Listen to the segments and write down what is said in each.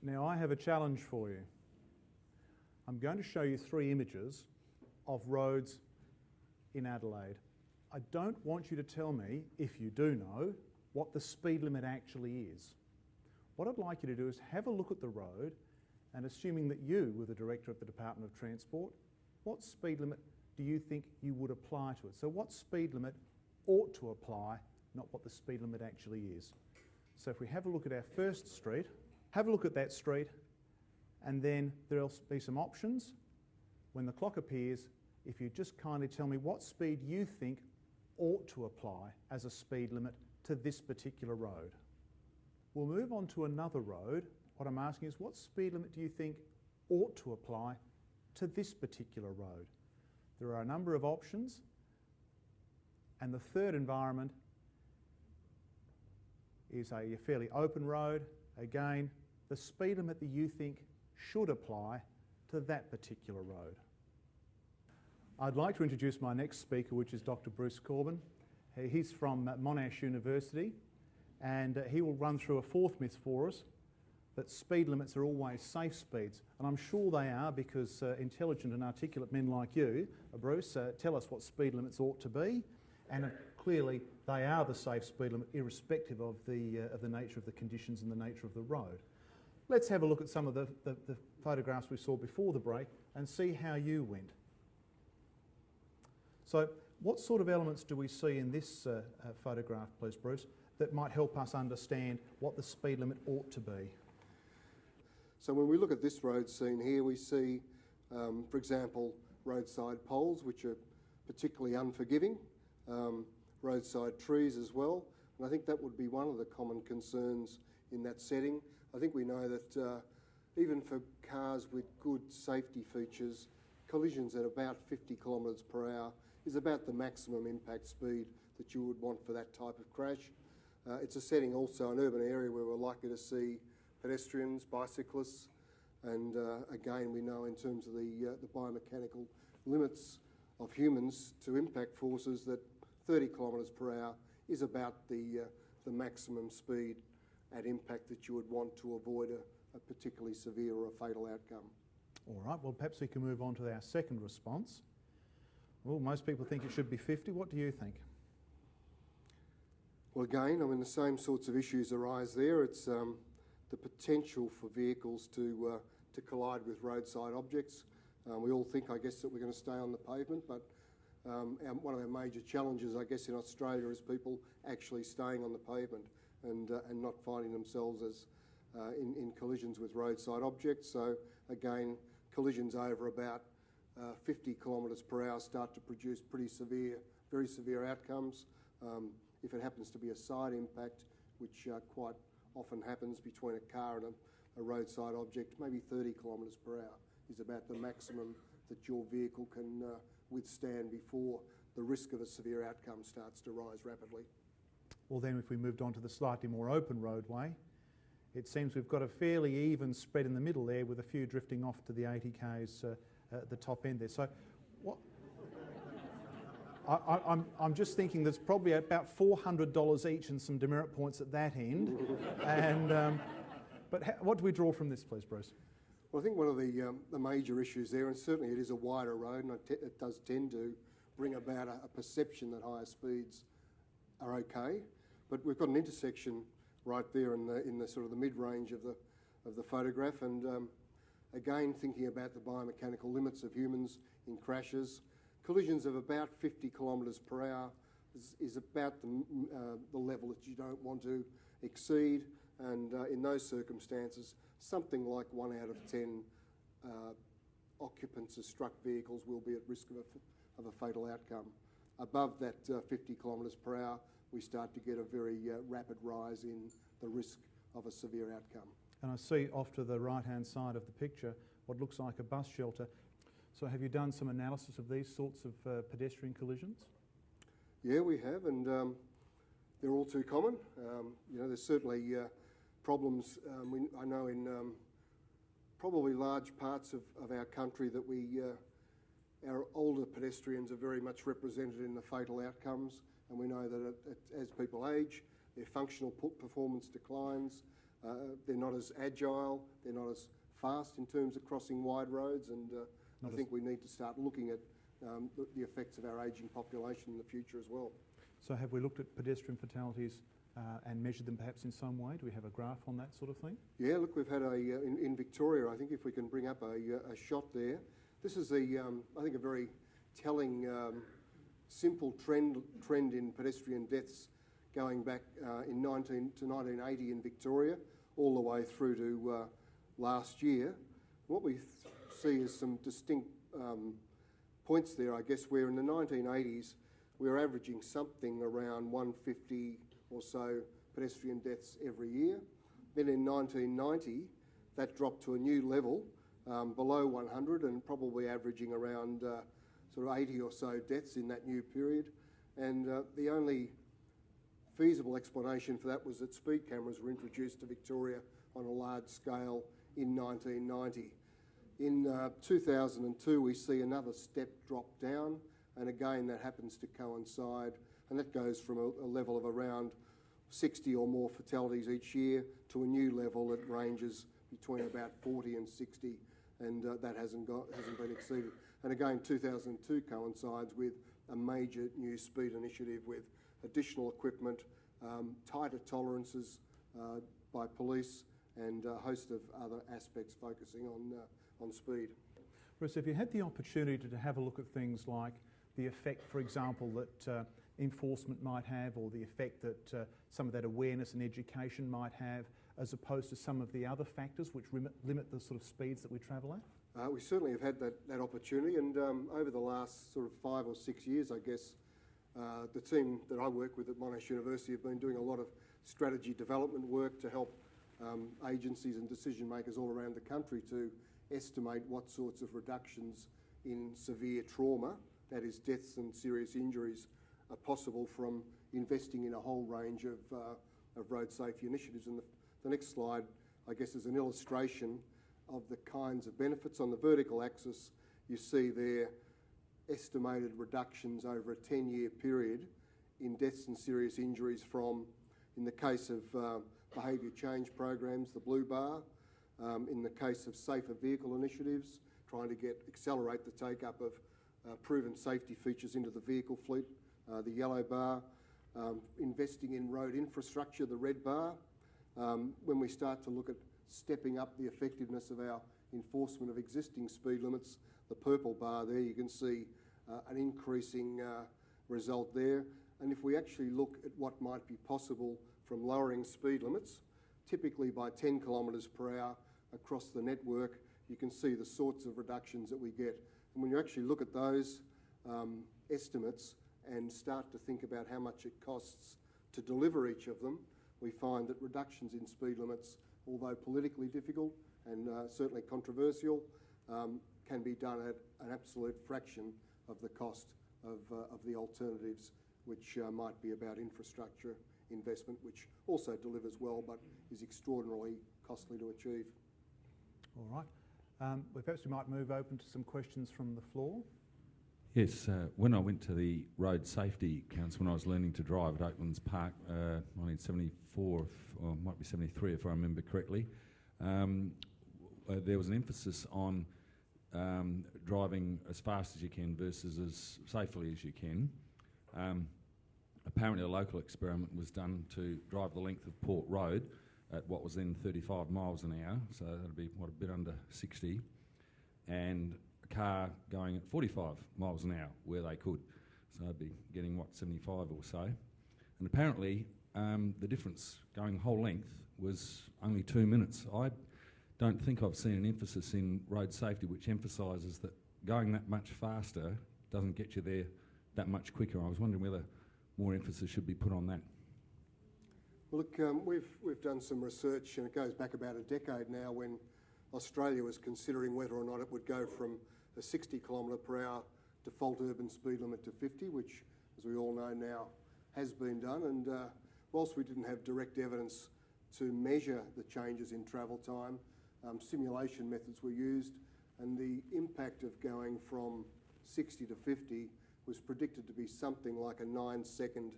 Now I have a challenge for you. I'm going to show you 3 images of roads in Adelaide. I don't want you to tell me, if you do know, what the speed limit actually is. What I'd like you to do is have a look at the road, and assuming that you were the Director of the Department of Transport, what speed limit do you think you would apply to it? So what speed limit ought to apply, not what the speed limit actually is. So if we have a look at our first street, have a look at that street, and then there'll be some options. When the clock appears, if you just kindly tell me what speed you think ought to apply as a speed limit to this particular road. We'll move on to another road. What I'm asking is, what speed limit do you think ought to apply to this particular road? There are a number of options, and the third environment is a fairly open road. Again, the speed limit that you think should apply to that particular road. I'd like to introduce my next speaker, which is Dr. Bruce Corben. He's from Monash University, and he will run through a 4th myth for us, that speed limits are always safe speeds. And I'm sure they are, because intelligent and articulate men like you, Bruce, tell us what speed limits ought to be, and clearly they are the safe speed limit irrespective of the nature of the conditions and the nature of the road. Let's have a look at some of the photographs we saw before the break and see how you went. So what sort of elements do we see in this photograph, please, Bruce, that might help us understand what the speed limit ought to be? So when we look at this road scene here, we see, for example, roadside poles, which are particularly unforgiving, roadside trees as well, and I think that would be one of the common concerns in that setting. I think we know that even for cars with good safety features, collisions at about 50 kilometres per hour is about the maximum impact speed that you would want for that type of crash. It's a setting also, an urban area, where we're likely to see pedestrians, bicyclists, and again we know in terms of the biomechanical limits of humans to impact forces that 30 kilometres per hour is about the maximum speed at impact that you would want to avoid a particularly severe or a fatal outcome. All right, well perhaps we can move on to our second response. Well, most people think it should be 50. What do you think? Well, again, I mean, the same sorts of issues arise there. It's the potential for vehicles to collide with roadside objects. We all think, I guess, that we're going to stay on the pavement, but one of our major challenges, I guess, in Australia is people actually staying on the pavement and not finding themselves as in collisions with roadside objects. So again, collisions over about 50 kilometres per hour start to produce pretty severe, very severe outcomes. If it happens to be a side impact, which quite often happens between a car and a roadside object, maybe 30 kilometres per hour is about the maximum that your vehicle can withstand before the risk of a severe outcome starts to rise rapidly. Well then, if we moved on to the slightly more open roadway, it seems we've got a fairly even spread in the middle there, with a few drifting off to the 80 k's at the top end there. So what I'm just thinking there's probably about $400 each and some demerit points at that end. And but what do we draw from this, please, Bruce? Well, I think one of the major issues there, and certainly it is a wider road, and it does tend to bring about a perception that higher speeds are okay. But we've got an intersection right there in the sort of the mid-range of the photograph, and again, thinking about the biomechanical limits of humans in crashes, collisions of about 50 kilometres per hour is about the level that you don't want to exceed, and in those circumstances, something like 1 out of 10 occupants of struck vehicles will be at risk of a fatal outcome. Above that 50 kilometres per hour, we start to get a very rapid rise in the risk of a severe outcome. And I see off to the right-hand side of the picture what looks like a bus shelter. So have you done some analysis of these sorts of pedestrian collisions? Yeah, we have, and they're all too common. There's certainly problems. I know in probably large parts of our country that our older pedestrians are very much represented in the fatal outcomes, and we know that as people age, their functional performance declines, they're not as agile, they're not as fast in terms of crossing wide roads, and I think we need to start looking at the effects of our ageing population in the future as well. So have we looked at pedestrian fatalities and measured them perhaps in some way? Do we have a graph on that sort of thing? Yeah, look, we've had in Victoria, I think if we can bring up a shot there, this is I think a very telling, simple trend in pedestrian deaths going back in 1980 in Victoria, all the way through to last year. What we see is some distinct points there, I guess, where in the 1980s we were averaging something around 150 or so pedestrian deaths every year. Then in 1990, that dropped to a new level, below 100, and probably averaging around sort of 80 or so deaths in that new period. And the only feasible explanation for that was that speed cameras were introduced to Victoria on a large scale in 1990. In 2002, we see another step drop down, and again that happens to coincide, and that goes from a level of around 60 or more fatalities each year to a new level that ranges between about 40 and 60, and that hasn't been exceeded. And again, 2002 coincides with a major new speed initiative with additional equipment, tighter tolerances by police, and a host of other aspects focusing on speed. Bruce, if you had the opportunity to have a look at things like the effect, for example, that enforcement might have, or the effect that some of that awareness and education might have, as opposed to some of the other factors which limit the sort of speeds that we travel at? We certainly have had that opportunity, and over the last sort of 5 or 6 years, I guess, the team that I work with at Monash University have been doing a lot of strategy development work to help agencies and decision makers all around the country to estimate what sorts of reductions in severe trauma, that is deaths and serious injuries, are possible from investing in a whole range of road safety initiatives. And the next slide, I guess, is an illustration of the kinds of benefits. On the vertical axis, you see there estimated reductions over a 10-year period in deaths and serious injuries from, in the case of behaviour change programs, the blue bar, in the case of safer vehicle initiatives, trying to accelerate the take-up of proven safety features into the vehicle fleet, the yellow bar, investing in road infrastructure, the red bar. When we start to look at stepping up the effectiveness of our enforcement of existing speed limits, the purple bar there, you can see an increasing result there. And if we actually look at what might be possible from lowering speed limits, typically by 10 kilometres per hour across the network, you can see the sorts of reductions that we get. And when you actually look at those estimates and start to think about how much it costs to deliver each of them, we find that reductions in speed limits, although politically difficult and certainly controversial, can be done at an absolute fraction of the cost of the alternatives, which might be about infrastructure investment, which also delivers well but is extraordinarily costly to achieve. All right. Perhaps we might move open to some questions from the floor. Yes, when I went to the Road Safety Council when I was learning to drive at Oaklands Park, 1974, or might be 73 if I remember correctly, there was an emphasis on driving as fast as you can versus as safely as you can. Apparently a local experiment was done to drive the length of Port Road at what was then 35 miles an hour, so that'd be a bit under 60, and a car going at 45 miles an hour where they could, so I'd be getting 75 or so. And apparently the difference going whole length was only 2 minutes. I don't think I've seen an emphasis in road safety which emphasises that going that much faster doesn't get you there that much quicker. I was wondering whether more emphasis should be put on that. Well, look, we've done some research, and it goes back about a decade now, when Australia was considering whether or not it would go from a 60 kilometre per hour default urban speed limit to 50, which, as we all know now, has been done. And whilst we didn't have direct evidence to measure the changes in travel time, simulation methods were used, and the impact of going from 60 to 50 was predicted to be something like a 9-second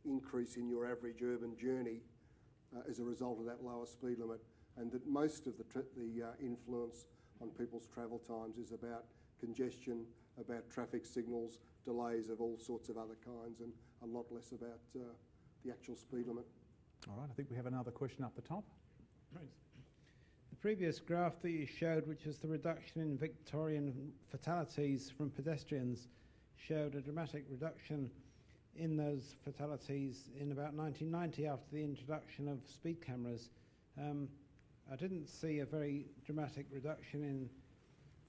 increase in your average urban journey as a result of that lower speed limit, and that most of the influence on people's travel times is about congestion, about traffic signals, delays of all sorts of other kinds, and a lot less about the actual speed limit. All right, I think we have another question up the top. Right. The previous graph that you showed, which was the reduction in Victorian fatalities from pedestrians, showed a dramatic reduction in those fatalities in about 1990 after the introduction of speed cameras. I didn't see a very dramatic reduction in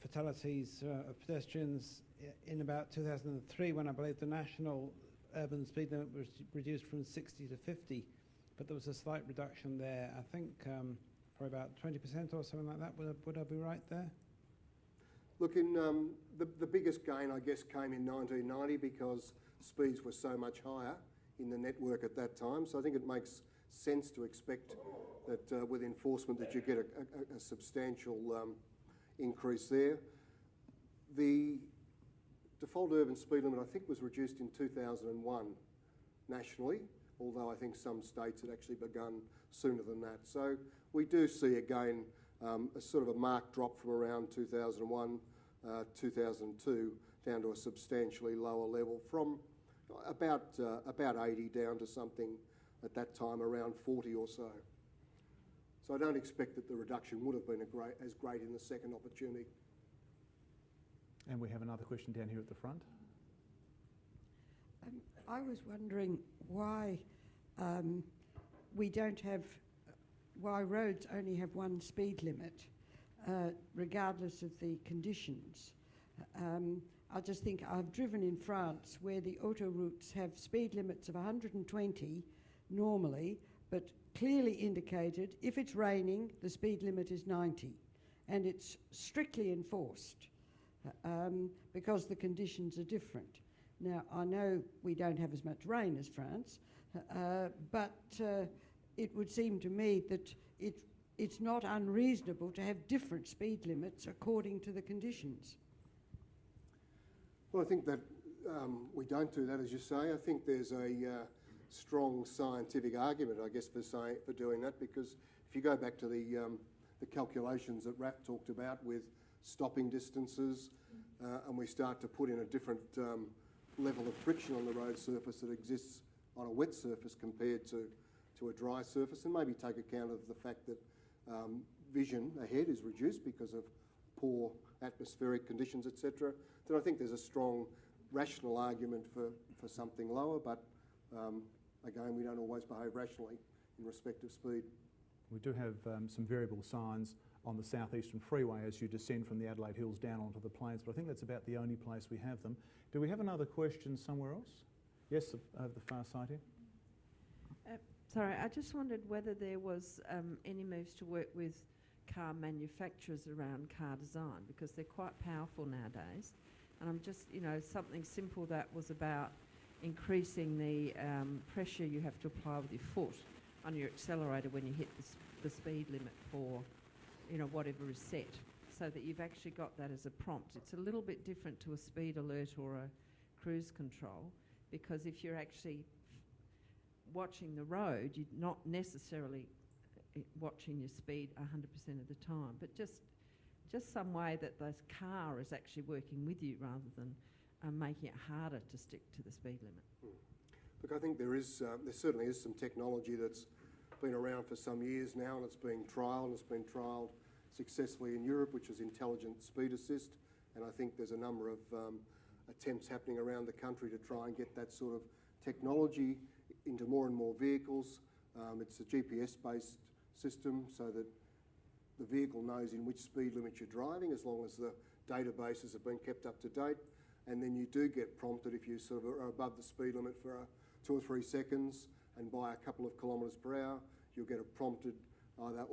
fatalities of pedestrians in about 2003, when I believe the national urban speed limit was reduced from 60 to 50, but there was a slight reduction there, I think for about 20% or something like that. Would I be right there? Look, in the biggest gain, I guess, came in 1990 because speeds were so much higher in the network at that time. So I think it makes sense to expect that with enforcement that you get a substantial increase there. The default urban speed limit, I think, was reduced in 2001 nationally, although I think some states had actually begun sooner than that. So we do see again a sort of a marked drop from around 2001, 2002 down to a substantially lower level, from about 80 down to something at that time around 40 or so. So I don't expect that the reduction would have been as great in the second opportunity. And we have another question down here at the front. I was wondering why why roads only have one speed limit, regardless of the conditions. I just think I've driven in France where the autoroutes have speed limits of 120 normally, but clearly indicated if it's raining, the speed limit is 90, and it's strictly enforced because the conditions are different. Now, I know we don't have as much rain as France, but it would seem to me that it's not unreasonable to have different speed limits according to the conditions. Well, I think that we don't do that, as you say. I think there's a strong scientific argument, I guess, for doing that, because if you go back to the calculations that Raph talked about with stopping distances, and we start to put in a different level of friction on the road surface that exists on a wet surface compared to a dry surface, and maybe take account of the fact that vision ahead is reduced because of poor atmospheric conditions, etc., then I think there's a strong rational argument for something lower, but again, we don't always behave rationally in respect of speed. We do have some variable signs on the southeastern freeway as you descend from the Adelaide Hills down onto the plains, but I think that's about the only place we have them. Do we have another question somewhere else? Yes, over the far side here. Sorry, I just wondered whether there was any moves to work with car manufacturers around car design, because they're quite powerful nowadays. And I'm just, something simple that was about increasing the pressure you have to apply with your foot on your accelerator when you hit the speed limit for, whatever is set, so that you've actually got that as a prompt. It's a little bit different to a speed alert or a cruise control, because if you're actually watching the road, you're not necessarily watching your speed 100% of the time, but just some way that the car is actually working with you rather than making it harder to stick to the speed limit. Look, I think there certainly is some technology that's been around for some years now, and it's being trialled, and it's been trialled successfully in Europe, which is intelligent speed assist, and I think there's a number of attempts happening around the country to try and get that sort of technology into more and more vehicles. It's a GPS-based system, so that the vehicle knows in which speed limit you're driving, as long as the databases have been kept up to date. And then you do get prompted if you sort of are above the speed limit for 2 or 3 seconds, and by a couple of kilometres per hour, you'll get a prompted either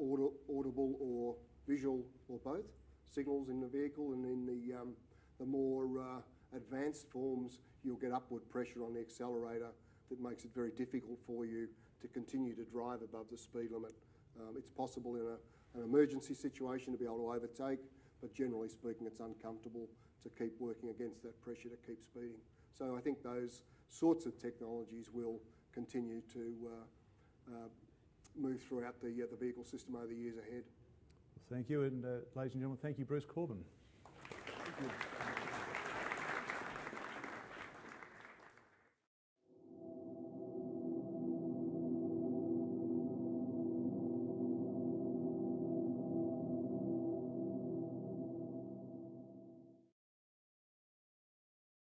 audible or visual or both signals in the vehicle. And in the more advanced forms, you'll get upward pressure on the accelerator that makes it very difficult for you to continue to drive above the speed limit. It's possible in an emergency situation to be able to overtake, but generally speaking, it's uncomfortable to keep working against that pressure to keep speeding. So I think those sorts of technologies will continue to move throughout the vehicle system over the years ahead. Thank you, and ladies and gentlemen, thank you, Bruce Corben. Thank you.